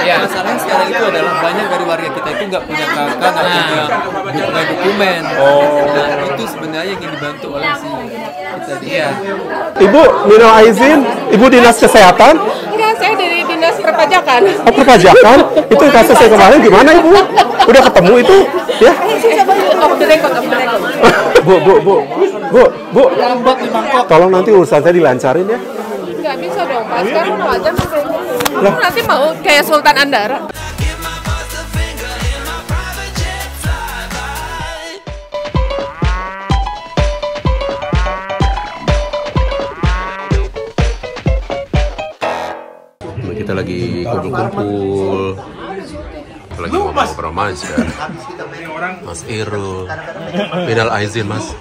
Masalahnya sekarang itu adalah banyak dari warga kita itu nggak punya kakak, nggak punya dokumen. Nah itu sebenarnya yang dibantu oleh si kita dia. Ibu, minal aizin, Ibu Dinas Kesehatan? Enggak, saya dari Dinas Perpajakan. Oh, perpajakan? Itu kasus saya kemarin gimana Ibu? Udah ketemu itu? Ya? Bu, tolong nanti urusan saya dilancarin ya. Nggak bisa dong, Pak. Sekarang mau aja nanti mau kayak Sultan Andara. Kita lagi kumpul-kumpul, lagi ngobrol Mas kan, Mas Irul, minal aizin Mas.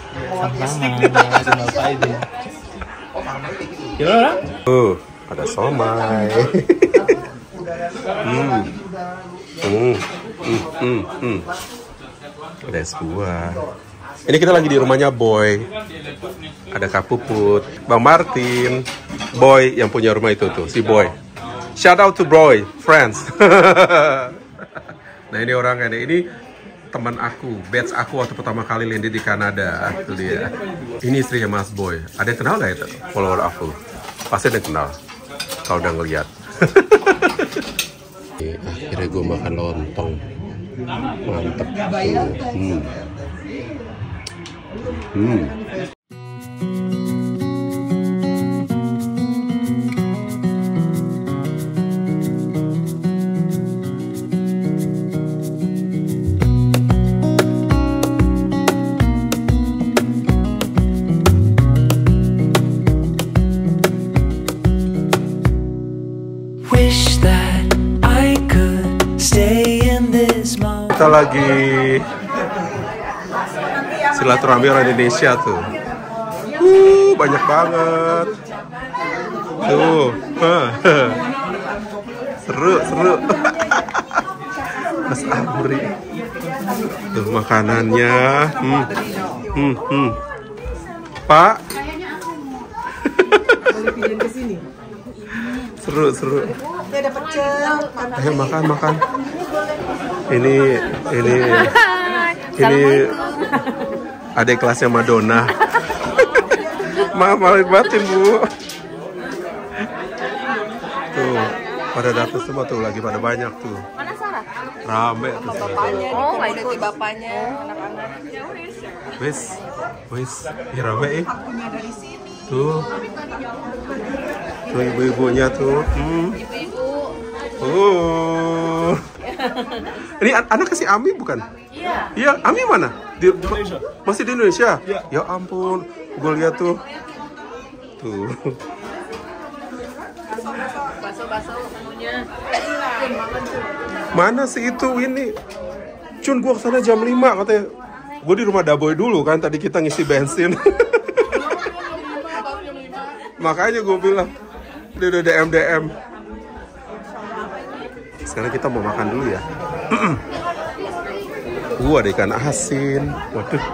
Ada somai. Ada es buah. Ini kita lagi di rumahnya Boy. Ada Kak Puput, Bang Martin, Boy yang punya rumah itu tuh, si Boy. Shout out to Boy, friends. Nah ini orang ini teman aku, batch aku waktu pertama kali landed di Kanada. Itu dia. Ini istrinya Mas Boy. Ada yang kenal gak itu? Follower aku. Pasti ada yang kenal. Kalau udah ngeliat. Akhirnya gue makan lontong. Mantep. Kita lagi silaturahmi orang Indonesia tuh. Banyak banget. Tuh. Seru. Mas Amri. Tuh makanannya. Pak. Seru. Ayo makan. Ini adik kelasnya Madonna. Maaf batin Bu. Tuh pada datang semua tuh, lagi pada banyak tuh. Mana Sarah? Rame tuh. Bapaknya, oh, bapaknya, anak-anak. Wis, rame Tuh ibu-ibunya tuh. Ini anaknya si Ami bukan? Iya, Ami mana? Masih di Indonesia? Ya ampun, gue lihat tuh. Baso semuanya. Mana sih itu ini? Cun, gue kesana jam 5 katanya. Gue di rumah Daboy dulu kan, tadi kita ngisi bensin. Makanya gue bilang, dia udah DM. Sekarang kita mau makan dulu ya. Ada ikan asin. Waduh.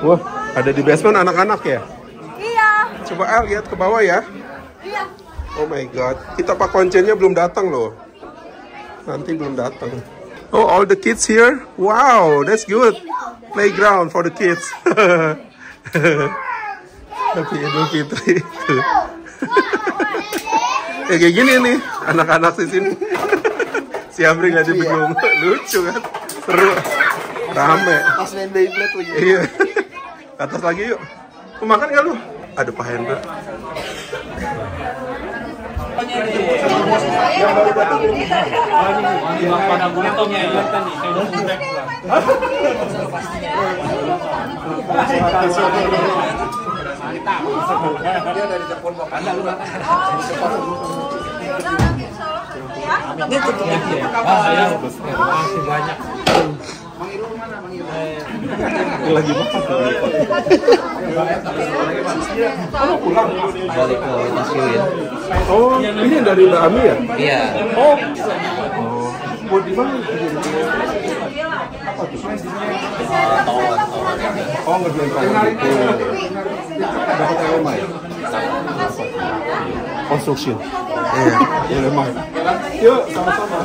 Wah, ada di basement anak-anak ya? Iya. Coba El lihat ke bawah ya. Iya. Oh my god, kita Pak Koncennya belum datang loh. Nanti belum datang. Oh, all the kids here? Wow, that's good. Playground for the kids. Happy Idul Fitri. Kayak gini nih, anak-anak di sini. Si Amri nggak bingung, lucu kan, seru, rame. Pas main Beyblade lagi. Iya. Ke atas lagi yuk. Mau makan nggak lu? Ada Pak Hendra. Ini tutup lagi ya? Saya masih banyak. Lagi makan. Pulang. Balik ke Tasio ya. Oh, ini dari Mbak Ami ya? Iya. Oh. Buat di mana? Oh, ngerjain kayak gitu. Dapat LMA ya? construction. Iya, ya memang. Yuk, sama-sama.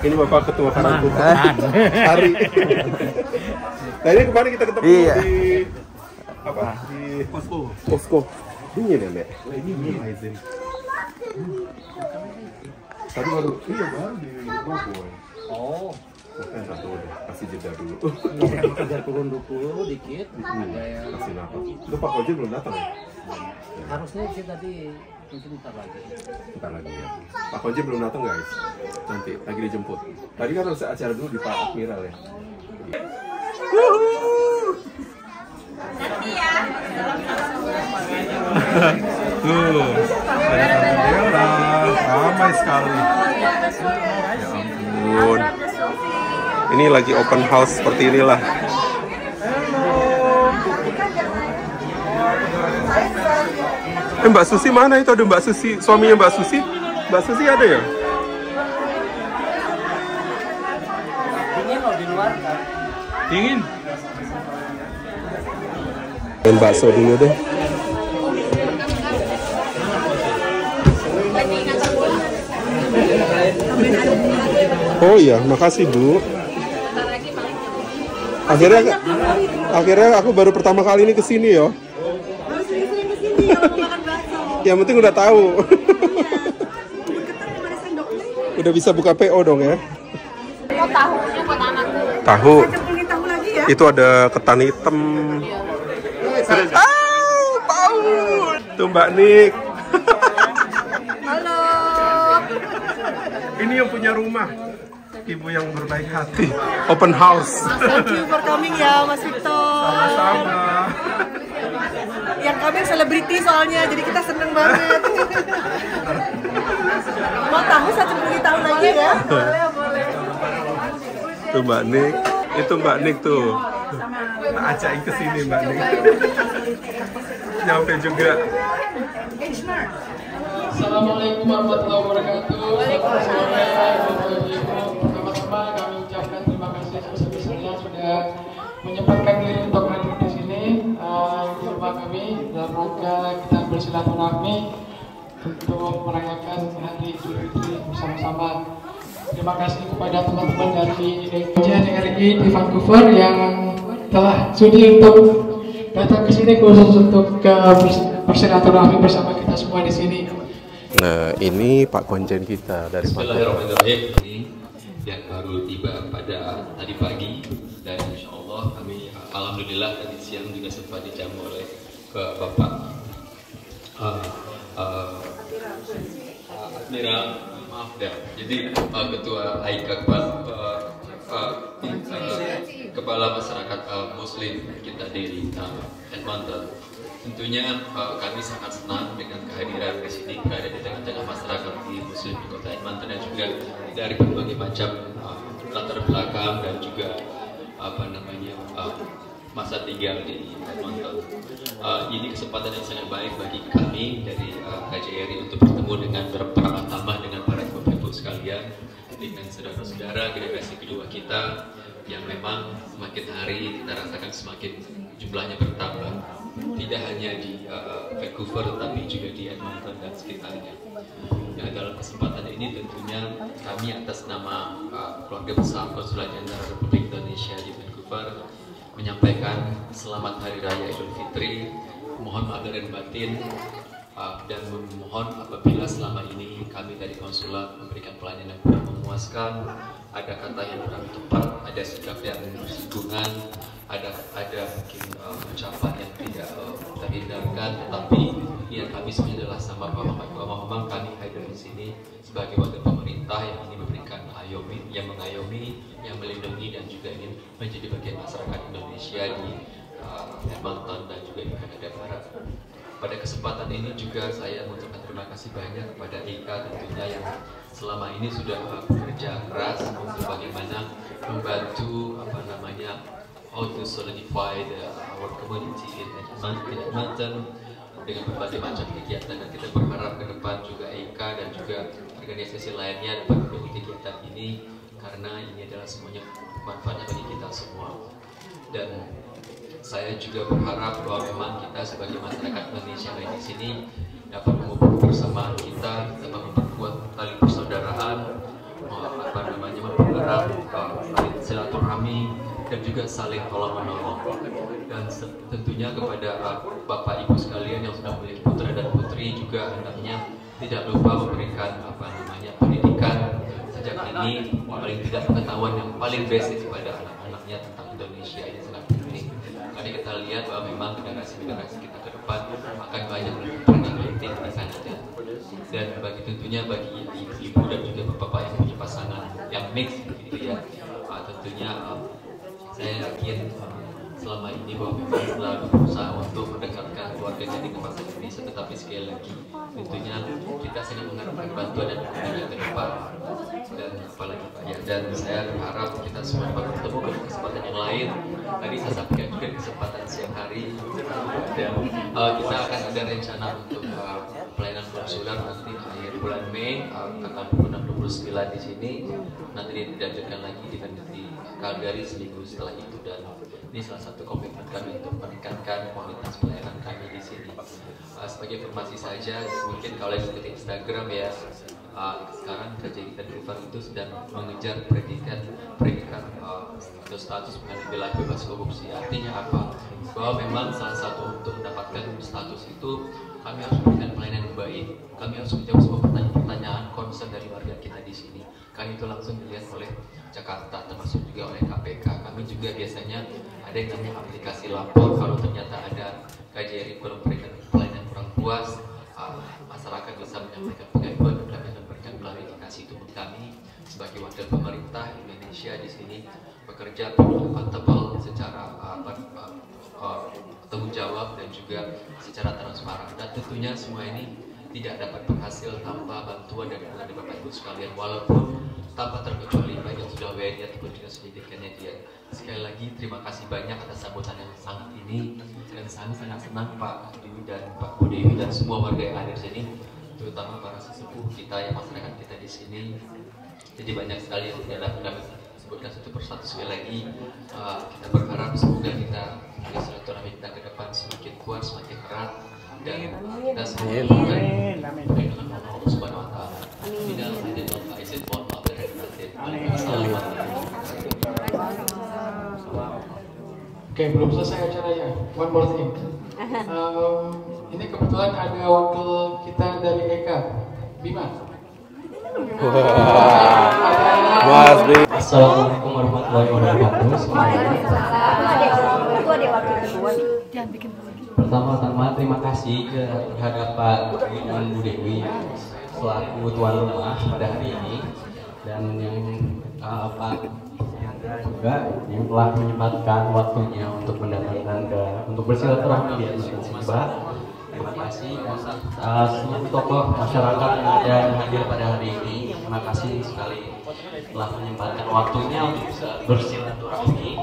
Ini Bapak Ketua Karangkuta. Hari. Nah ini kemarin kita ketemu di apa? Di Posko. Dingin ya, Nek? Ini Aizen. Tadi baru di Bogor. Oh. Kan satu deh, kasih jeda dulu. Kita turun dulu dikit. Kasih nafas. Itu Pak Koji belum datang ya? Harusnya sih tadi mungkin ntar lagi ya. Pak Koji belum datang guys. Nanti lagi dijemput. Tadi kan harus acara dulu di Pak Admiral ya. Tuh, ramai sekali. Ya ampun. Ini lagi open house seperti inilah. Mbak Susi mana itu? Ada Mbak Susi, suaminya Mbak Susi? Mbak Susi ada ya? dingin loh di luar. Dingin. Dan bakso dulu deh. Oh iya, makasih Bu. Akhirnya aku baru pertama kali ini kesini ya. Yang penting udah tahu. Udah bisa buka PO dong ya. Tahunya buat anakku. Tahu. Itu ada ketan hitam. Tahu. Tuh Mbak Nik. Halo. Ini yang punya rumah. Ibu yang berbaik hati. Open house. Thank you for coming ya Mas Victor. Sama-sama. Yang kami selebriti soalnya, jadi kita seneng banget. Mau tamu 1 tahun lagi ya? Boleh. Tuh Mbak Nik. Itu Mbak Nik tuh. Ajakin ke sini Mbak Nik. Nyampe juga. Assalamualaikum warahmatullahi wabarakatuh. Pertama-tama kami ucapkan terima kasih sebesar-besarnya sudah menyempatkan diri untuk hadir di sini di rumah kami dalam rangka kita bersilaturahmi untuk merayakan hari Idul Fitri bersama-sama. Terima kasih kepada teman-teman dari JNRI di Vancouver yang telah sudi untuk datang ke sini khusus untuk bersilaturahmi bersama kita semua di sini. Nah, ini Pak Konjen kita dari Bismillahirrahmanirrahim. Ini yang baru tiba pada tadi pagi dan insya Allah kami alhamdulillah tadi siang juga sempat dijamu oleh Bapak Admiral, maaf ya. Jadi Ketua AIKA Kepala Masyarakat Muslim kita di Edmonton. Tentunya kami sangat senang dengan kehadiran di sini, berada di tengah-tengah masyarakat di Muslim di Kota Edmonton dan juga dari berbagai macam latar belakang dan juga masa tinggal di Edmonton. Ini kesempatan yang sangat baik bagi kami dari KJRI untuk bertemu dengan bersama dengan para ibu-ibu sekalian, dengan saudara-saudara generasi kedua kita yang memang semakin hari kita rasakan semakin jumlahnya bertambah. Tidak hanya di Vancouver, tetapi juga di Edmonton dan sekitarnya. Nah, dalam kesempatan ini tentunya kami atas nama keluarga besar Konsulat Jenderal Republik Indonesia di Vancouver menyampaikan selamat Hari Raya Idul Fitri, mohon maaf lahir batin, dan memohon apabila selama ini kami dari konsulat memberikan pelayanan yang kurang memuaskan, ada kata yang kurang tepat, ada sikap yang bersinggungan, ada mungkin ucapan yang tidak terhindarkan, tetapi niat kami sebenarnya adalah sama bahwa kami hadir di sini sebagai wakil pemerintah yang ingin memberikan mengayomi, yang melindungi dan juga ingin menjadi bagian masyarakat Indonesia di Edmonton dan juga di Kanada Barat. Pada kesempatan ini juga saya mengucapkan terima kasih banyak kepada IKA tentunya yang selama ini sudah bekerja keras untuk bagaimana membantu how to solidify our community in Edmonton dengan berbagai macam kegiatan, dan kita berharap ke depan juga IKA dan juga organisasi lainnya dapat mendukung kegiatan ini karena ini adalah semuanya manfaatnya bagi kita semua. Dan saya juga berharap bahwa memang kita sebagai masyarakat Indonesia yang di sini dapat memupuk persamaan kita, dapat memperkuat tali persaudaraan, mempererat silaturahmi dan juga saling tolong menolong. Dan tentunya kepada Bapak Ibu sekalian yang sudah memiliki putra dan putri juga hendaknya tidak lupa memberikan pendidikan sejak ini, paling tidak pengetahuan yang paling basic kepada anak-anaknya tentang Indonesia ini sangat penting. Karena kita lihat bahwa memang generasi-generasi kita ke depan akan banyak berpengalaman di sana. Dan tentunya bagi ibu-ibu dan juga bapak-bapak yang punya pasangan yang mix gitu ya, tentunya saya yakin selama ini bahwa memang selalu berusaha untuk mendekatkan keluarganya dengan bangsa Indonesia, tetapi sekali lagi tentunya kita sangat mengharapkan bantuan dan dukungan ke depan. Dan apalagi Pak ya, dan saya berharap kita semua dapat bertemu pada kesempatan yang lain. Tadi saya sampaikan juga di kesempatan siang hari, dan kita akan ada rencana untuk pelayanan konsuler nanti akhir bulan Mei, tanggal 26-29 di sini. Nanti dilanjutkan lagi di Calgary seminggu setelah itu, dan ini salah satu komitmen kami untuk meningkatkan kualitas pelayanan kami di sini. Sebagai informasi saja, mungkin kalau ikuti Instagram ya, sekarang KJI dan River itu sedang mengejar predikat atau status mengenai wilayah bebas korupsi. Artinya apa? Bahwa memang salah satu untuk mendapatkan status itu kami harus memberikan pelayanan yang baik. Kami harus menjawab semua pertanyaan concern dari warga kita di sini. Kan itu langsung dilihat oleh Jakarta, termasuk juga oleh KPK. Kami juga biasanya ada yang namanya aplikasi lapor kalau ternyata ada KJRI kurang memberikan pelayanan kurang puas. Masyarakat bisa menyampaikan pengaduan dan kami akan memberikan klarifikasi itu. Kami sebagai wakil pemerintah Indonesia di sini bekerja accountable secara tanggung jawab dan juga secara transparan, dan tentunya semua ini tidak dapat berhasil tanpa bantuan dan dukungan dari Bapak Ibu sekalian, walaupun tanpa terkecuali baik yang sudah WNI ataupun juga pendidikannya dia. Sekali lagi terima kasih banyak atas sambutan yang sangat ini, dan saya sangat senang Pak Dewi dan Pak Bu Dewi dan semua warga yang ada di sini, terutama para sesepuh kita yang masyarakat kita di sini. Jadi banyak sekali yang tidak dapat kami sebutkan satu persatu. Sekali lagi kita berharap semoga kita silaturahmi kita ke depan semakin kuat, semakin erat, dan kita semua dengan Allah Subhanahu Wa Taala. Oke, belum selesai acaranya. One more thing. Ini kebetulan ada wakil kita dari Eka, Bima. Mas Bima. Assalamualaikum warahmatullahi wabarakatuh. Pertama-tama terima kasih terhadap Pak Dewi dan Bu Dewi selaku tuan rumah pada hari ini, dan yang Pak Hendra juga yang telah menyempatkan waktunya untuk mendatangkan untuk bersilaturahmi di atas Musibah. Terima kasih, dan seluruh tokoh masyarakat yang ada yang hadir pada hari ini, terima kasih sekali telah menyempatkan waktunya untuk bisa bersilaturahmi,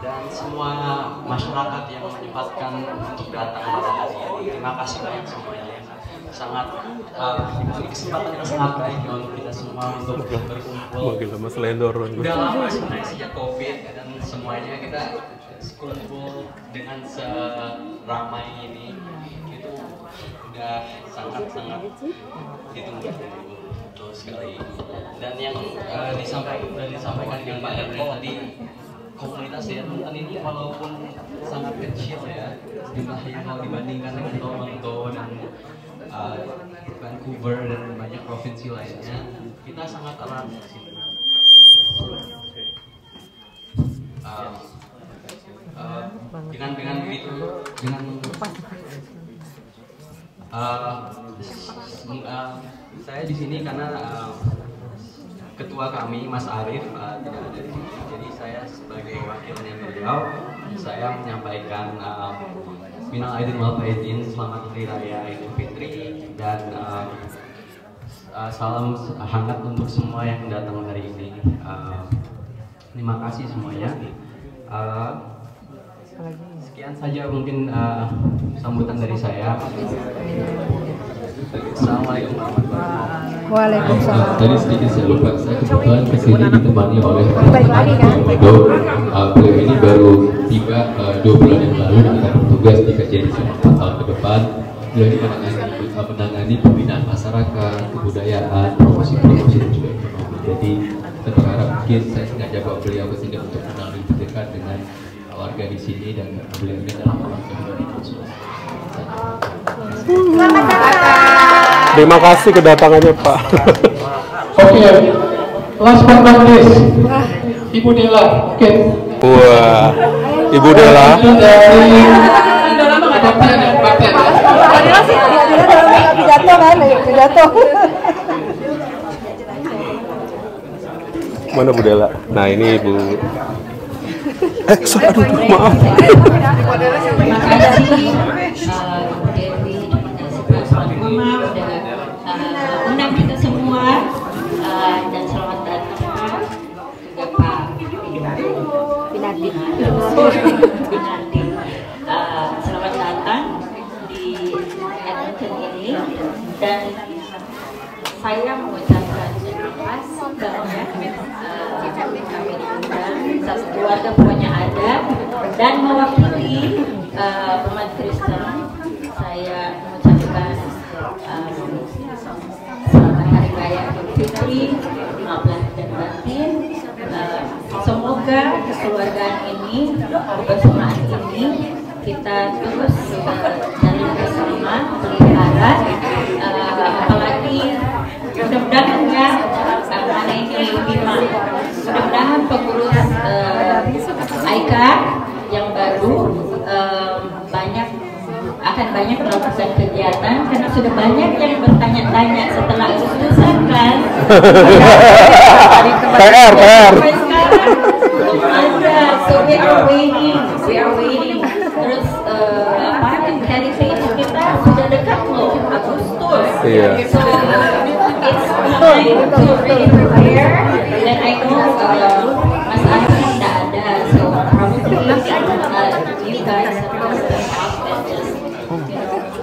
dan semua masyarakat yang menyempatkan untuk datang pada hari ini, terima kasih banyak semuanya. Sangat kesempatan yang sangat baik untuk kita semua untuk berkumpul. Udah lama sebenarnya sejak COVID, dan semuanya kita kumpul dengan seramai ini itu udah sangat-sangat ditunggu-tunggu betul sekali. Dan yang disampaikan yang Pak Hendra tadi, komunitas Edmonton ini walaupun sangat kecil ya jumlahnya kalau dibandingkan dengan Toronto dan Vancouver dan banyak provinsi lainnya, kita sangat erat di sini. Dengan begitu, saya di sini karena ketua kami Mas Arief tidak ada di sini, jadi saya sebagai wakilnya beliau, saya menyampaikan minal aidin wal faizin, selamat hari raya Idul Fitri, dan salam hangat untuk semua yang datang hari ini. Terima kasih semuanya. Sekian saja mungkin sambutan dari saya. Assalamualaikum warahmatullahi wabarakatuh. Waalaikumsalam. Tadi sedikit saya lupa, saya kebetulan kesini ditemani oleh Edo. Beliau ini baru tiba 2 bulan yang lalu dan akan bertugas di KJRI selama 4 tahun ke depan. Beliau ini menangani pembinaan masyarakat, kebudayaan, promosi-promosi dan juga ekonomi. Jadi saya berharap mungkin saya sengaja bawa beliau ke sini untuk kenal lebih dekat dengan warga di sini dan beliau ini dalam warga di Sulawesi. Terima kasih kedatangannya Pak. Oke, last but not least, Ibu Dela. Oke. Wah, Ibu Dela. Dari Pidato kan, pidato. Mana Bu Dela? Nah ini Ibu. Sorry, aduh, maaf. Terima kasih Dewi, terima kasih Pak Selamat udah undang kita semua dan selamat datang juga Pak Binardi. Selamat datang di Edmonton ini dan saya mengucapkan terima kasih banyak kami diundang, satu keluarga pokoknya ada dan mewakili umat Kristen saya mengucapkan selamat hari raya Idul Fitri 15 dan batin. Semoga kekeluargaan ini, kebersamaan ini kita terus jalin bersama, pelihara, apalagi mudah-mudahan ya karena ini Bima, mudah-mudahan pengurus AIKA yang baru akan banyak melakukan kegiatan karena sudah banyak yang bertanya-tanya setelah keputusan kan. PR. So we are waiting. Terus hari ini kita sudah dekat loh, Agustus. Iya. So it's time to really prepare. Dan I know Mas Arif tidak ada, so probably you guys are step up and just,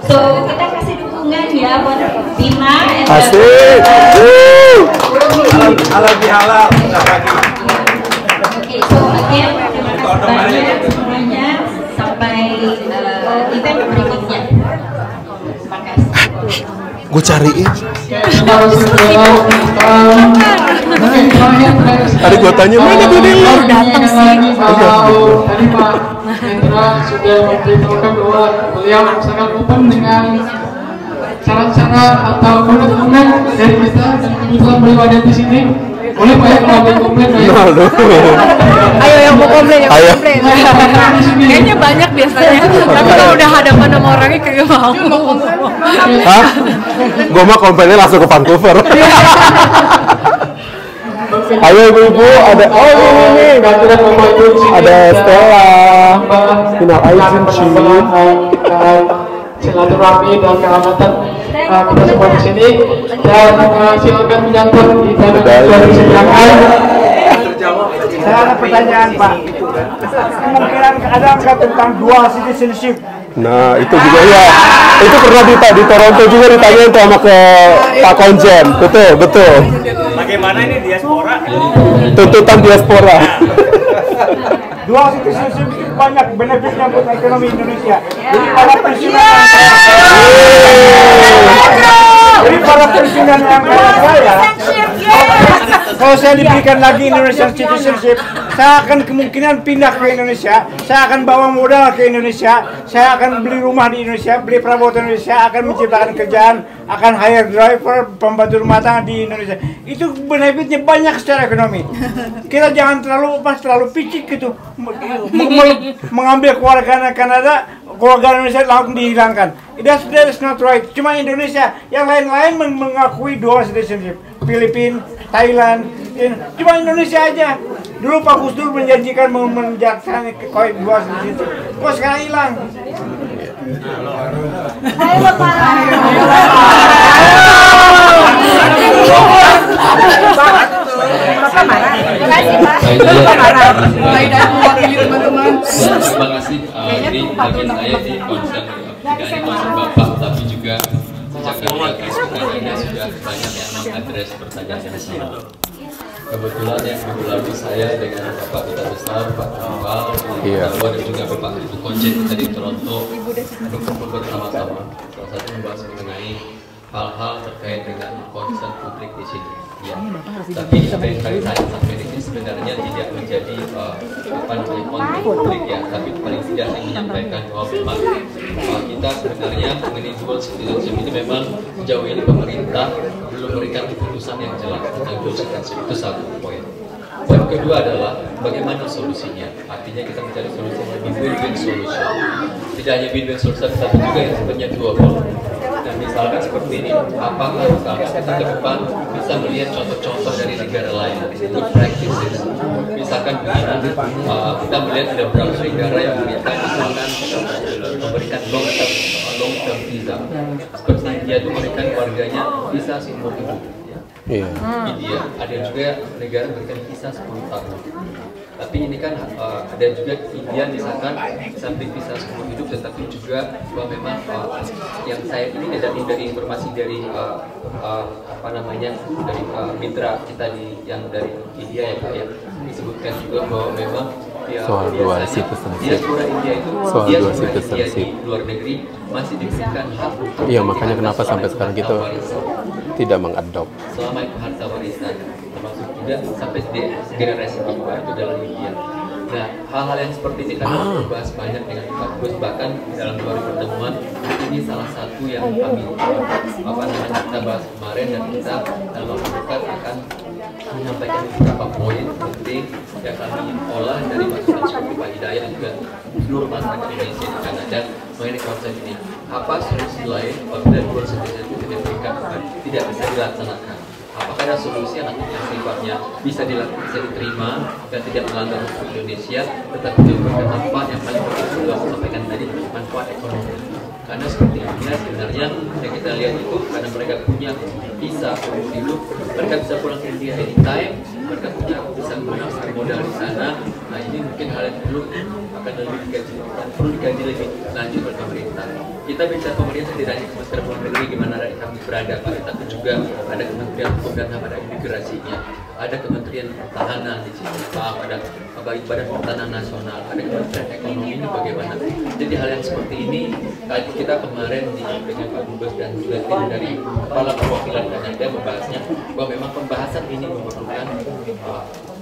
so kita kasih dukungan ya buat Bima. Asik. Halal. Oke, so again terima kasih banyak semuanya sampai event berikutnya. Terima kasih. Gue cariin. Tadi gue tanya mana Bu Dela? Datang sih. Tadi Pak Hendra sudah memberitahukan bahwa beliau sangat open dengan cara-cara atau komen-komen dari kita dan kebetulan beliau ada di sini. Boleh Pak ya kalau ada komen? Ayo yang mau komplain, Kayaknya banyak biasanya, tapi kalau udah hadapan sama orangnya kagak mau. Hah? Gue mah komplainnya langsung ke Vancouver. Ayo ibu-ibu, ada ini. Ada Stella, final Aizin Chin, silaturahmi dan kehangatan kita semua di sini dan silakan menyambut di dalam persidangan. Saya ada pertanyaan Pak. Kemungkinan ada nggak tentang dual citizenship? Nah itu juga ya. Itu pernah di Toronto juga ditanyain sama ke Pak Konjen. Betul. Bagaimana ini diaspora? Tuntutan diaspora. Dual citizenship itu banyak benefitnya buat ekonomi Indonesia. Jadi para pensiunan yang kaya, kalau saya diberikan lagi Indonesian citizenship, saya akan kemungkinan pindah ke Indonesia, saya akan bawa modal ke Indonesia, saya akan beli rumah di Indonesia, beli perabotan Indonesia, akan menciptakan kerjaan, akan hire driver, pembantu rumah tangga di Indonesia. Itu benefitnya banyak secara ekonomi. Kita jangan terlalu picik gitu, mengambil keluarga Kanada, keluarga Indonesia langsung dihilangkan. That's not right. Cuma Indonesia, yang lain-lain mengakui dual citizenship. Filipina, Thailand, cuma Indonesia aja. Dulu Pak Gus Dur menjanjikan menjalankan dual citizenship. Kok sekarang hilang? Ayo Pak. Bapak marah. Terima kasih Pak. Bapak marah. Saya mewakili teman-teman. Terima kasih. Ini bagi saya di konsen Bapak, tapi juga sejak kami mewakili Kanada sudah banyak yang mengadres pertanyaan yang sama. Kebetulan yang minggu lalu saya dengan Bapak Duta Besar, Pak Kamal, dan juga Bapak Ibu Konjen kita di Toronto berkumpul bersama-sama. Salah satu membahas mengenai hal-hal terkait dengan concern publik di sini. Ya. Tapi apa yang tadi saya sampaikan ini sebenarnya tidak menjadi konten publik ya, tapi paling tidak saya menyampaikan bahwa memang kita sebenarnya mengenai dual citizenship ini memang sejauh ini pemerintah belum memberikan keputusan yang jelas tentang dual citizenship. Itu satu poin. Poin kedua adalah bagaimana solusinya. Artinya kita mencari solusi yang lebih win-win solution. Tidak hanya win-win solution, tapi juga yang sebenarnya doable. Dan misalkan seperti ini, apakah misalkan kita ke depan bisa melihat contoh-contoh dari negara lain, good practices. Misalkan begini, kita melihat ada beberapa negara yang memberikan long term visa. Seperti India itu memberikan warganya visa seumur hidup. India, ada juga negara memberikan visa 10 tahun. Tapi ini kan ada juga India misalkan samping visa seumur hidup, tetapi juga bahwa memang yang saya ini dari informasi dari dari mitra kita yang dari India ya Pak ya, disebutkan juga bahwa memang soal dual citizenship, di luar negeri masih diberikan hak. Iya, makanya kenapa sampai sekarang kita tidak mengadop. Selama itu harta warisan, termasuk juga sampai di generasi kedua itu dalam India. Nah, hal-hal yang seperti ini kan dibahas banyak dengan Pak Gus, bahkan dalam 2 pertemuan ini salah satu yang kami kita bahas kemarin, dan kita dalam waktu dekat akan menyampaikan beberapa poin penting yang kami olah dari masukan seperti Pak Hidayat dan juga seluruh masyarakat Indonesia di Kanada mengenai konsep ini. Apa solusi lain apabila dual citizenship tidak bisa dilaksanakan? Apakah ada solusi yang sifatnya bisa diterima dan tidak melanggar hukum Indonesia, tetapi juga bermanfaat yang paling penting sudah saya sampaikan tadi, manfaat ekonomi. Karena seperti India sebenarnya yang kita lihat itu karena mereka punya visa seumur hidup, mereka bisa pulang ke India anytime, mereka bisa menggunakan modal di sana. Nah ini mungkin hal yang akan lebih dikaji lebih lanjut oleh pemerintah. Kita bicara pemerintah tidak hanya Kementerian Luar Negeri di mana kami berada, Pak, tapi juga ada Kementerian Hukum dan HAM, ada imigrasinya, ada Kementerian Pertahanan di sini, Pak, ada Badan Pertahanan Nasional, ada Kementerian Ekonomi. Ini bagaimana? Jadi hal yang seperti ini tadi kita kemarin dengan Pak Dubes dan juga tim dari Kepala Perwakilan Kanada membahasnya bahwa memang pembahasan ini memerlukan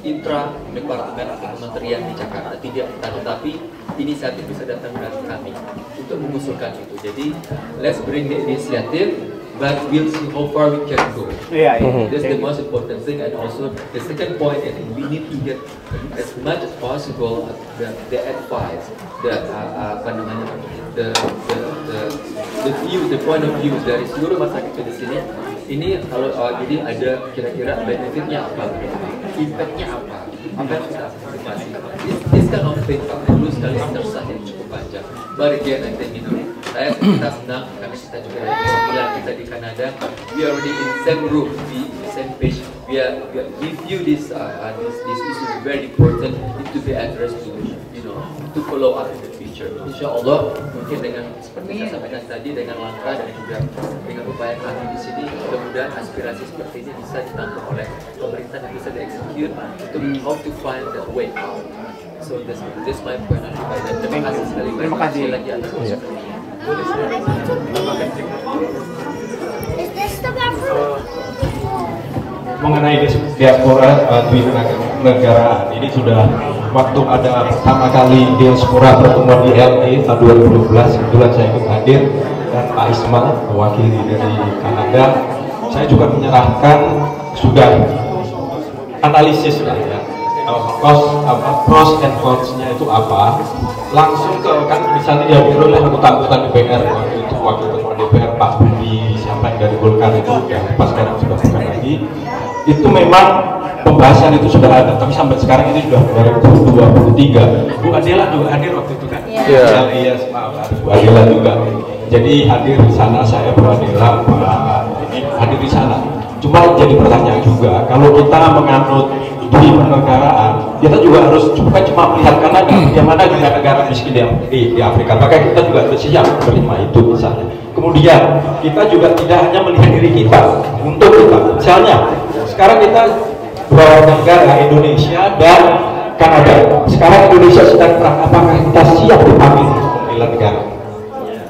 intra-departemen atau kementerian di Jakarta, tetapi inisiatif bisa datang dari kami untuk mengusulkan itu. Jadi let's bring the initiative, but we'll see how far we can go. That's the most important thing. And also the second point, I think we need to get as much as possible the advice, the view, the point of view dari seluruh masyarakat di sini. Ini kalau jadi ada kira-kira benefitnya apa, impactnya apa yang kita antisipasi. This kind of thing perlu sekali exercise yang cukup panjang. But again, I think kita senang karena kita juga dari perwakilan kita di Kanada. We are already in same group, the same page. We view this issue very important, need to be addressed to follow up in the future. Insya Allah mungkin dengan seperti saya sampaikan tadi, dengan langkah dan juga dengan upaya kami di sini, mudah-mudahan aspirasi seperti ini bisa ditangkap oleh pemerintah dan bisa dieksekut untuk how to find the way out. So this my point. Terima kasih sekali. Terima kasih lagi atas masukannya. Mengenai diaspora di negaraan ini sudah waktu ada pertama kali diaspora pertemuan di LA tahun 2012, kebetulan saya ikut hadir dan Pak Ismail mewakili dari Kanada. Saya juga menyerahkan sudah analisis lah ya, pros and cons-nya itu apa, langsung ke kan misalnya ya oleh anggota DPR waktu itu, wakil ketua DPR Pak Budi siapa yang dari Golkar itu ya pas sekarang sudah bukan lagi. Itu memang pembahasan itu sudah ada, tapi sampai sekarang ini sudah 2023. Bu Adela juga hadir waktu itu kan? Iya, maaf, Bu Adela juga. Jadi hadir di sana, saya Bu Adela, Pak ini hadir di sana. Cuma jadi pertanyaan juga, kalau kita menganut dui kenegaraan, kita juga harus bukan cuma melihat Kanada, bagaimana negara miskin di Afrika, maka kita juga harus siap menerima itu misalnya. Kemudian kita juga tidak hanya melihat diri kita, untuk kita, misalnya sekarang kita dua negara, Indonesia dan Kanada. Sekarang Indonesia sedang perang, apakah kita siap dipanggil bela negara?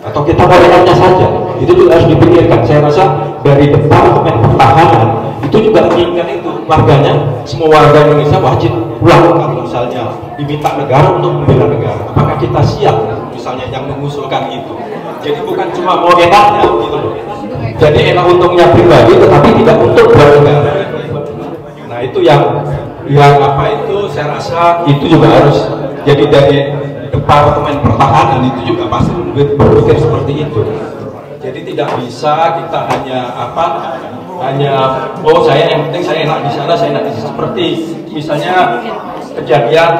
Atau kita bolehnya saja? Itu juga harus dipikirkan. Saya rasa dari Departemen Pertahanan itu juga menginginkan itu, warganya, semua warga Indonesia wajib pulang kalau misalnya diminta negara untuk membela negara. Apakah kita siap misalnya yang mengusulkan itu? Jadi bukan cuma mau enaknya gitu loh. Jadi enak untungnya pribadi tetapi tidak untuk buat negara. Nah itu yang apa itu saya rasa itu juga harus jadi dari Departemen Pertahanan itu juga pasti berpikir seperti itu. Jadi tidak bisa kita hanya oh saya yang penting saya enak di sana, saya enak di sini, seperti misalnya kejadian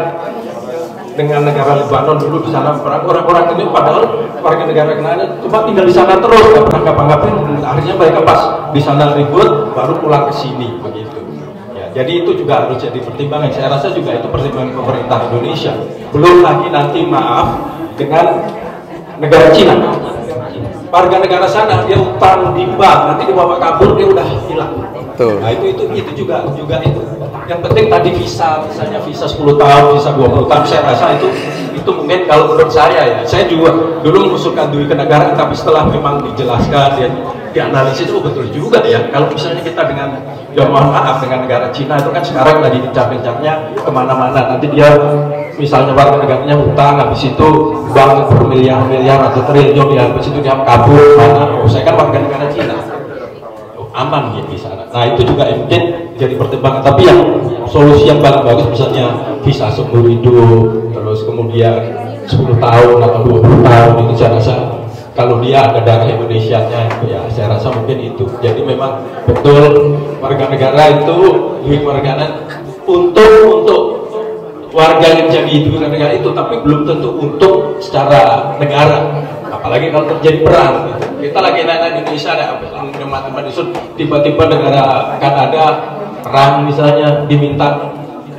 dengan negara Lebanon dulu di sana perang, orang-orang ini padahal warga negara Kanada cuma tinggal di sana terus nggak pernah ngapa-ngapain, akhirnya mereka pas di sana ribut baru pulang ke sini begitu. Jadi itu juga harus jadi pertimbangan. Saya rasa juga itu pertimbangan pemerintah Indonesia. Belum lagi nanti maaf dengan negara Cina. Warga negara sana dia utang di bank, nanti dibawa kabur dia udah hilang. Nah itu juga itu. Yang penting tadi visa, misalnya visa 10 tahun, visa 20 tahun. Saya rasa itu mungkin kalau menurut saya ya. Saya juga dulu mengusulkan dui kenegaraan, tapi setelah memang dijelaskan dan dianalisis itu betul juga ya. Kalau misalnya kita dengan ya mohon maaf dengan negara Cina itu kan sekarang lagi gencar-gencarnya kemana-mana, nanti dia misalnya warga negaranya hutang, habis itu bank bermiliar-miliar atau triliun, ya habis itu dia kabur mana, saya kan warga negara Cina aman gitu di sana. Nah itu juga mungkin jadi pertimbangan, tapi yang solusi yang paling bagus misalnya visa seumur hidup, terus kemudian 10 tahun atau 20 tahun, itu saya rasa kalau dia ada darah Indonesianya itu ya saya rasa mungkin itu. Jadi memang betul warga negara itu duit warga untuk warga yang jadi duit negara itu, tapi belum tentu untuk secara negara. Apalagi kalau terjadi perang. Kita lagi nanya Indonesia ada apa? Teman-teman tiba-tiba negara Kanada perang misalnya diminta,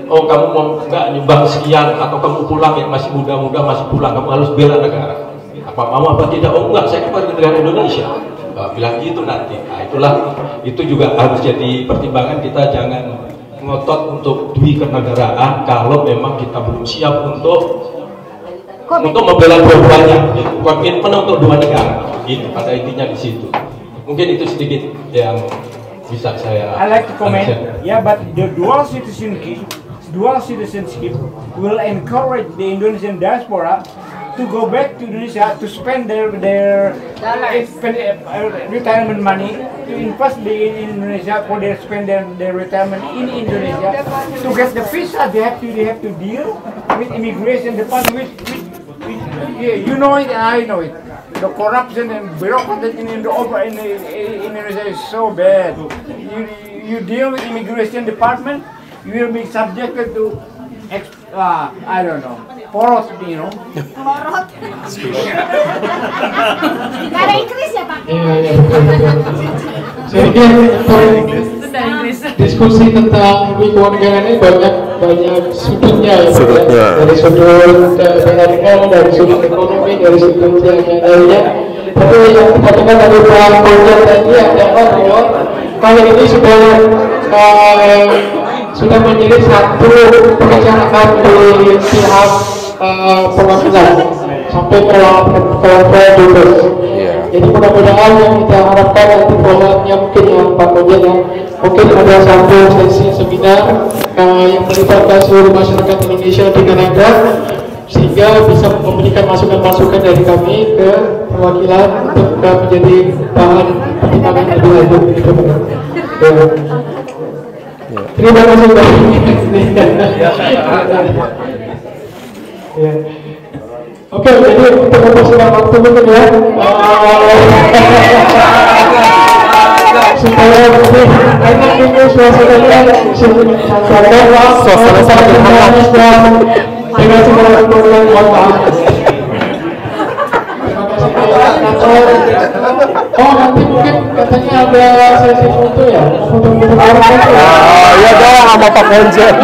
oh kamu mau nggak nyumbang sekian atau kamu pulang yang masih muda-muda masih pulang, kamu harus bela negara. Apa mau apa tidak? Oh enggak, saya kan warga negara Indonesia. Bilang gitu nanti. Nah itulah, itu juga harus jadi pertimbangan. Kita jangan ngotot untuk dui kenegaraan kalau memang kita belum siap untuk membela dua-duanya. Komitmen untuk dua negara. Itu pada intinya di situ. Mungkin itu sedikit yang bisa saya. I like to comment. Yeah, but the dual citizenship will encourage the Indonesian diaspora to go back to Indonesia to spend their retirement money, to invest in Indonesia for their spend their retirement in Indonesia. To get the visa, they have to deal with immigration department. You know it and I know it. The corruption and bureaucracy in Indonesia is so bad. You deal with immigration department, you will be subjected to I don't know, poros, you know. Porot. Gak ada Inggris ya Pak? Iya. Saya pikir diskusi tentang dui kewarganegaraan ini banyak sudutnya ya. Dari sudut bela, dari sudut ekonomi, dari sudut yang lainnya. Tapi yang kita dengar dari Pak Konjen tadi adalah bahwa kalau ini sudah menjadi satu pembicaraan di pihak perwakilan sampai ke level dubes. Jadi mudah-mudahan yang kita harapkan nanti programnya mungkin yang Pak Konjen ya, mungkin ada satu sesi seminar yang melibatkan seluruh masyarakat Indonesia di Kanada, sehingga bisa memberikan masukan-masukan dari kami ke perwakilan untuk menjadi bahan pertimbangan lebih lanjut. Terima kasih banyak. Oke, jadi untuk mempersingkat waktu mungkin ya, supaya lebih enak ini suasananya, suasana sangat hangat dan dengan segala kekurangan mohon maaf. Terima kasih banyak. nanti mungkin katanya ada sesi foto ya. Foto-foto bareng. Iya dong sama Pak Konjen.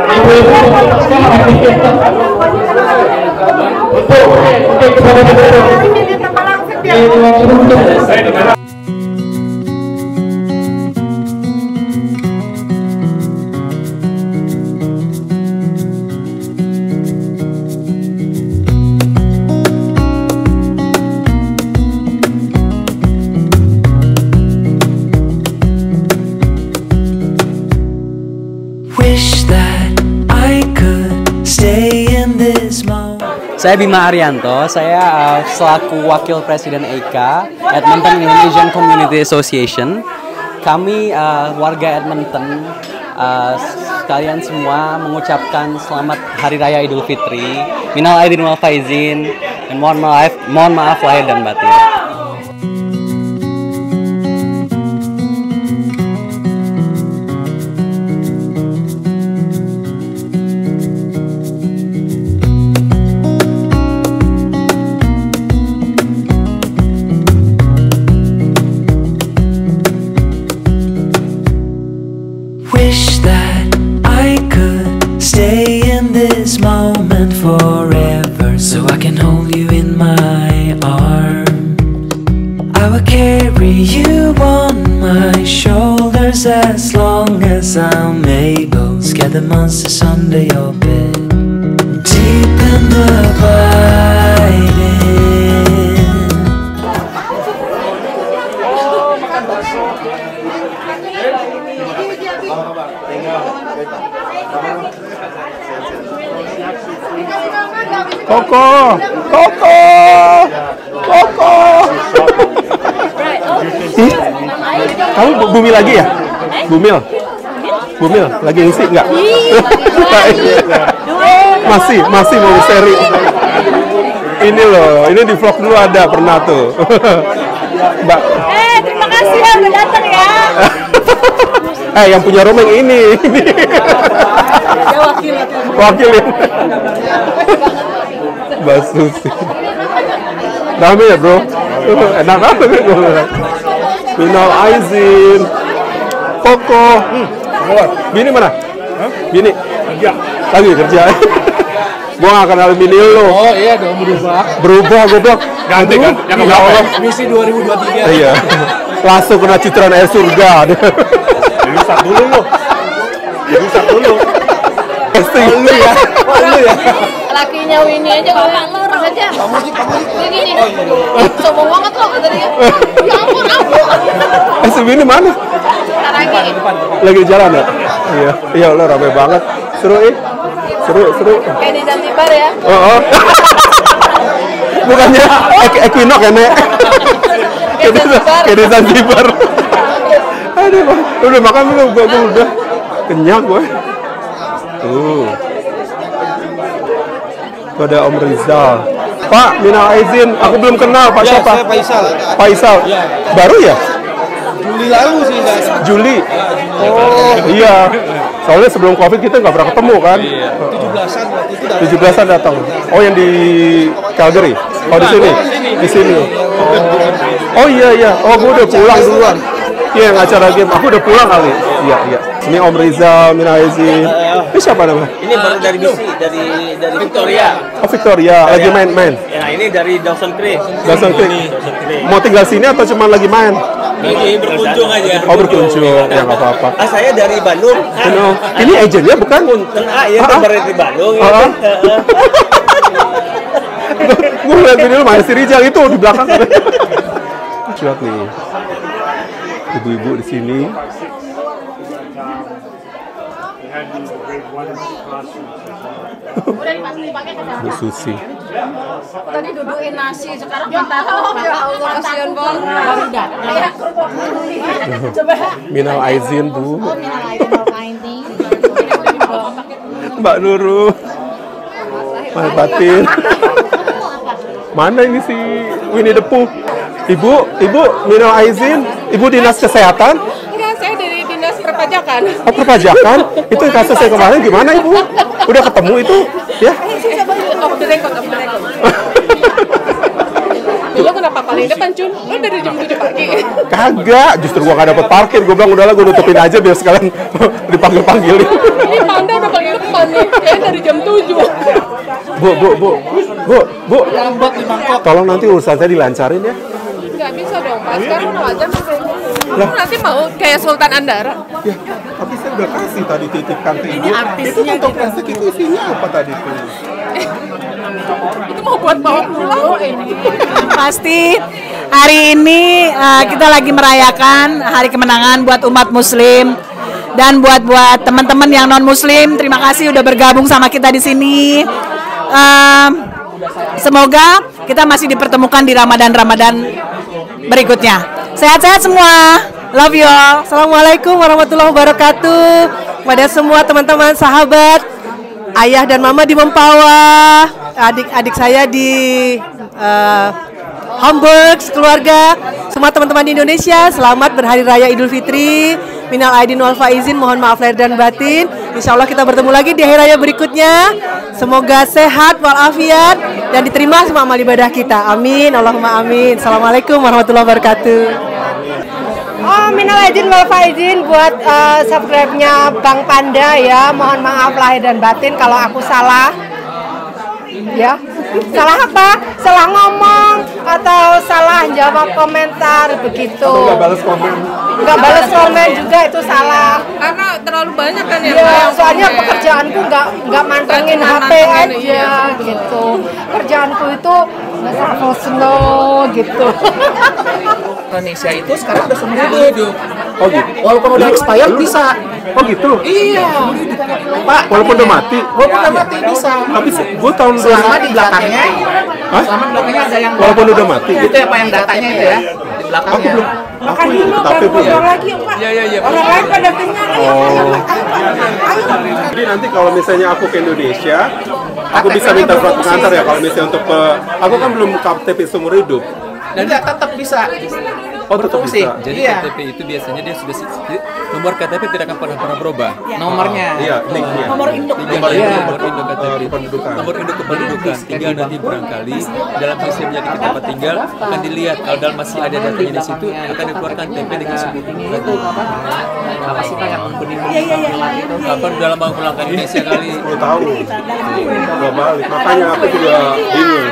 Ibu-ibu sekarang. Oke, kita foto. Saya Bima Arianto, saya selaku Wakil Presiden EIKA, Edmonton Indonesian Community Association. Kami warga Edmonton, kalian semua mengucapkan selamat Hari Raya Idul Fitri, minal aidin wal faizin, dan mohon maaf lahir dan batin. Wish that I could stay in this moment forever, so I can hold you in my arms. I will carry you on my shoulders as long as I'm able. Scare the monsters under your bed, deep in the biting. Koko. Kamu Bumi lagi ya? Bumil lagi ngisi nggak? masih mau seri. Ini loh, ini di vlog dulu ada pernah tuh. Mbak. Terima kasih ya udah datang ya. Yang punya rumah yang ini. Ya wakilin. Mbak Susi. Rame ya bro? Enak banget. Minal aizin. Koko. Bini mana? Bini? Lagi kerja. Gua gak kenal bini lu. Oh iya dong, Berubah goblok. Ganti kan? Ya Allah. Misi 2023. Iya. Langsung kena citraan air surga. Rusak dulu lu. Lu ya. Lakinya Winnie aja ngomong lurus aja. Kamu sih. Begini. Sombong banget lo kata dia. Ya ampun. Si Winnie mana? Lagi jalan ya? Iya lo rame banget. Seru. Kayak di Zanzibar ya? Oh. Bukannya Equinox ya, Nek? Kayak di Zanzibar. Aduh, udah makan belum? Gue udah kenyang gue. Tuh. Ada Om Rizal. Pak, minal aizin, aku belum kenal Pak siapa? Saya Faisal. Faisal. Ya. Baru ya? Juli lalu sih. Juli. Oh, iya. Soalnya sebelum Covid kita nggak pernah ketemu kan? Iya. 17-an waktu itu datang. 17-an datang. Oh, yang di Calgary. Oh, di sini. Di sini. Oh iya. Oh, gue udah pulang duluan. Iya, yang acara game. Aku udah pulang kali. Iya. Ini Om Rizal, minal aizin. Ini siapa namanya? Ini baru dari BC, dari Victoria. Oh, Victoria. Lagi main. Ya, ini dari Dawson Creek. Dawson Creek. Mau tinggal sini atau cuma lagi main? Lagi berkunjung aja. Oh, berkunjung. Ya, nggak apa-apa. Saya dari Bandung. Ini agennya bukan? Ya, dari Bandung. Gue lihat video mana si Rizal itu di belakang. Cuat nih. Ibu-ibu di sini. Bu Susi. Tadi dudukin nasi, sekarang tahu. Ya Allah, kasihan banget. Baru datang. Coba. Minal aizin, Bu. Minal aizin wal faizin. Mbak Nurul. Mas Batin. Mana ini si Winnie the Pooh? Ibu, minal aizin. Ibu dinas kesehatan? Enggak, saya dari dinas perpajakan. Oh, perpajakan? Itu kasus saya kemarin gimana, Ibu? Udah ketemu itu? Ya? Off the record. paling depan Cun, lo dari jam 7 pagi. Kagak, justru gua gak dapet parkir. Gua bilang udahlah, gua nutupin aja biar sekalian dipanggil-panggilin. Ini Panda udah paling depan nih, kayaknya dari jam 7. Bu, tolong nanti urusan saya dilancarin ya. Gak bisa dong, Pak. Sekarang udah wajar. Kamu nanti mau kayak Sultan Andara? Ya, tapi saya udah kasih tadi titipkan ke ibu. Ini artisnya itu kantong plastik itu isinya apa tadi tuh? Itu mau buat bawa pulang ini. Pasti hari ini kita lagi merayakan hari kemenangan buat umat muslim dan buat teman-teman yang non muslim. Terima kasih udah bergabung sama kita di sini. Semoga kita masih dipertemukan di Ramadan berikutnya. Sehat-sehat semua. Love you all. Assalamualaikum warahmatullahi wabarakatuh. Kepada semua teman-teman, sahabat, ayah dan mama di Mempawah, adik-adik saya di Hamburg, keluarga, semua teman-teman di Indonesia, selamat berhari raya Idul Fitri. Minal aidin wal faizin, mohon maaf lahir dan batin. Insya Allah kita bertemu lagi di hari raya berikutnya. Semoga sehat walafiat dan diterima semua amal ibadah kita. Amin, Allahumma amin. Assalamualaikum warahmatullahi wabarakatuh. Oh, minal aidin wal faizin buat subscribe-nya Bang Panda ya. Mohon maaf lahir dan batin kalau aku salah. Ya. Salah apa? Salah ngomong atau salah jawab komentar begitu. Nggak balas komen. Nggak balas komen juga itu salah. Karena terlalu banyak kan ya. Iya, soalnya pekerjaanku nggak mantengin HP aja gitu. Kerjaanku itu slow gitu. Indonesia itu sekarang udah seumur hidup. Oh gitu. Walaupun udah expired bisa. Oh gitu. Iya. Pak, walaupun udah mati. Walaupun udah mati bisa. Tapi gua tahun selama di belakangnya. Hah? Selama di belakangnya ada yang. Walaupun udah mati. Itu ya Pak yang datanya itu ya. Di belakangnya. Makan dulu, tapi baru ngobrol lagi Pak. Iya. Orang lain pada kenyang. Jadi nanti kalau misalnya aku ke Indonesia, aku bisa minta surat pengantar ya kalau misalnya untuk aku kan belum KTP seumur hidup. Dan tetap bisa. Oh, tetap bisa. Jadi KTP itu biasanya dia sudah nomor KTP tidak akan pernah berubah. Nomornya. Iya, nicknya. Nomor induk. Nomor induk KTP. Nomor induk kependudukan. Tinggal nanti barangkali dalam sistemnya di tempat tinggal akan dilihat kalau dalam masih ada datanya di situ akan dikeluarkan TP dengan sebutan. Apa sih Pak yang benih-benih? Iya. Kapan dalam mau pulang ke Indonesia kali 10 tahun. Nggak balik. Makanya aku juga bingung.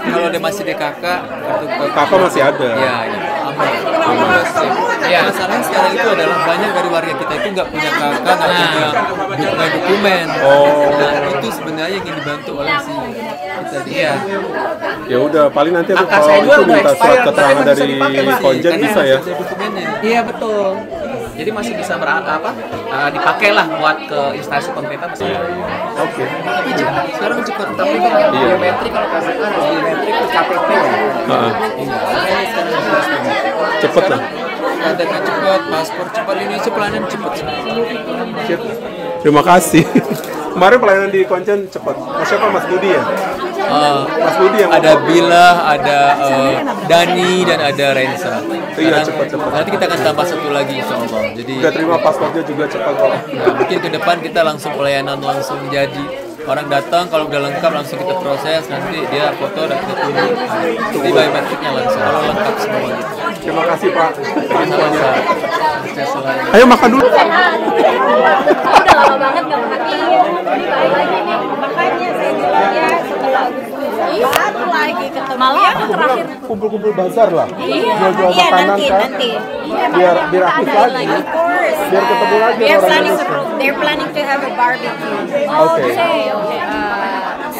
Kalau dia masih di kakak, kakak masih ada. Ya. Ya, masalahnya sekarang itu adalah banyak dari warga kita itu nggak punya kakak, nggak punya dokumen. Nah, itu sebenarnya yang dibantu oleh si kita dia. Ya udah, paling nanti aku Kakak kalau saya juga itu udah minta surat expired, keterangan tapi dari masih dipakai, Pak. Konjen bisa ya. Iya betul. Jadi masih bisa dipakai lah buat ke instansi pemerintah. Oke. Sekarang cepat. Tapi biometrik kalau KPK harus biometrik ke KTP. Cepet lah. KTP cepat, paspor cepat, Indonesia pelayanan cepat. Terima kasih. Kemarin pelayanan di Konjen cepat. Siapa Mas Budi ya? Mas Budi yang ada Bila, ada Dani dan ada Rensa. Iya, cepat. Nanti kita akan tambah satu lagi insya Allah. Jadi udah terima paspornya juga cepat kok. Nah, mungkin ke depan kita langsung pelayanan langsung jadi orang datang kalau udah lengkap langsung kita proses, nanti dia foto dan kita tunggu. Jadi biometriknya langsung kalau lengkap semua gitu. Terima kasih Pak. Sama-sama. Ayo makan dulu. Udah lama banget nggak makan. Balik lagi nih, makanya saya bilang ya setelah baru lagi ketemu. Malah aku terakhir Kumpul-kumpul bazar lah. Jual-jual Iya makanan kan. nanti. Biar aktif lagi. Of course. Biar ketemu lagi They're planning to have a barbecue. Okay.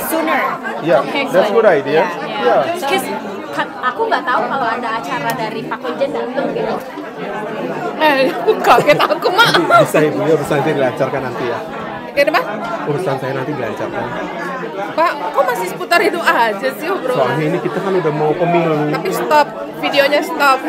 Sooner. Yeah, that's good idea. Yeah. Because aku nggak tahu kalau ada acara dari Pak Konjen datang gitu. Kaget aku mah. Bisa ibu ya, urusan nanti dilancarkan nanti ya. Kenapa? Urusan saya nanti dilancarkan. Pak, kok masih seputar itu aja sih bro? Soalnya ini kita kan udah mau pemilu. Tapi stop, videonya stop.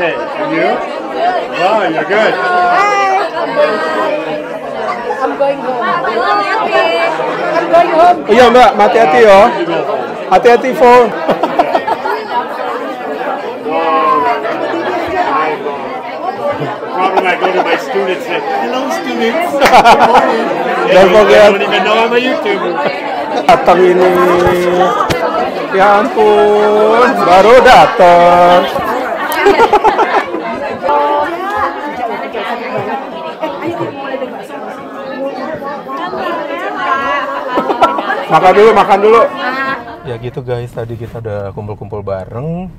Okay, and you? Oh, you're good. I'm going home. I'm going home. Iya Mbak, hati-hati yo. Hati-hati phone. Problem I go to my students and say, hello students. Don't forget. Don't even know I'm a YouTuber. Datang ini. Ya ampun, baru datang. Makan dulu. Ya gitu guys, tadi kita udah kumpul-kumpul bareng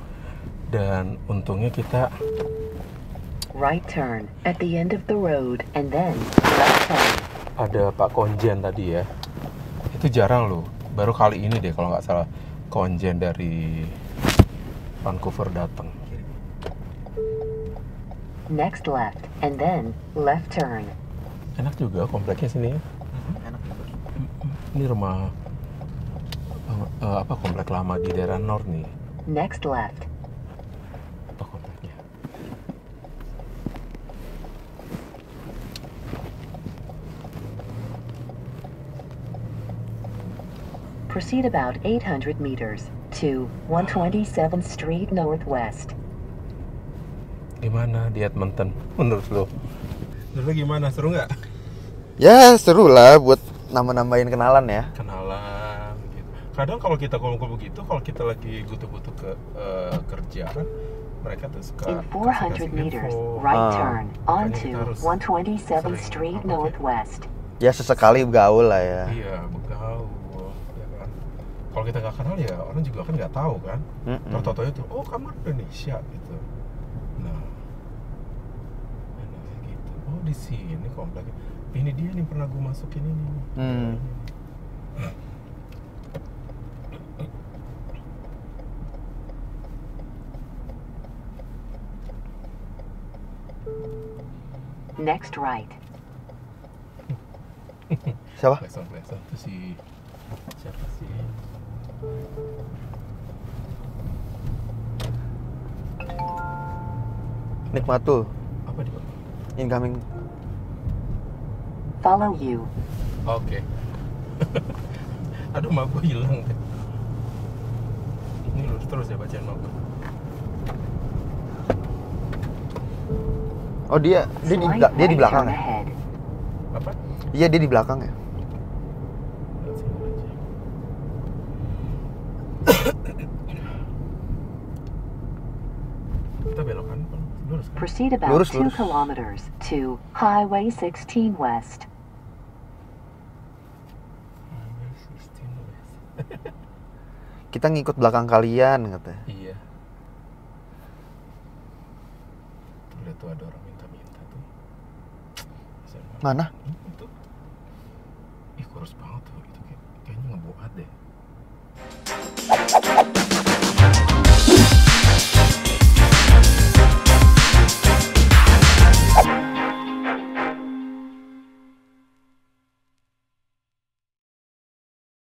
dan untungnya kita right turn at the end of the road and then left turn. Ada Pak Konjen tadi ya. Itu jarang loh. Baru kali ini deh kalau nggak salah Konjen dari Vancouver datang. Next left and then left turn. Enak juga kompleknya sini ya. Enak. Ini rumah komplek lama di daerah North nih. Next left. Apa kompleknya? Proceed about 800 meters to 127th Street Northwest. Gimana di Edmonton menurut lo? Menurut lo gimana? Seru nggak? Ya seru lah buat nambah-nambahin kenalan ya. Kenalan gitu. Kadang kalau kita kumpul begitu, kalau kita lagi butuh-butuh ke kerjaan, mereka tuh suka in 400 meters right turn onto 127th Street Northwest. Ya sesekali bergaul lah ya. Iya, bergaul ya kan. Kalau kita nggak kenal ya orang juga kan nggak tahu kan. Tahu-tahu itu, oh kamu Indonesia gitu. Nah, gitu. Oh di sini kompleknya. Ini dia nih pernah gue masukin ini. Next right. Siapa? Plesan. Itu si siapa sih? Nikmatul. Apa dia? Incoming. Follow you. Oke. Aduh, map gue hilang deh. Ini lurus terus ya bacaan map gue. Oh dia di belakang ya? Apa? Iya dia di belakang ya. Kita belok kan? Lurus kan? Proceed about 2 kilometers to Highway 16 West. Kita ngikut belakang kalian katanya. Iya. Tuh lihat tuh ada orang minta-minta tuh. Mana? Itu. Ih kurus banget tuh. Itu kayaknya ngebuat deh.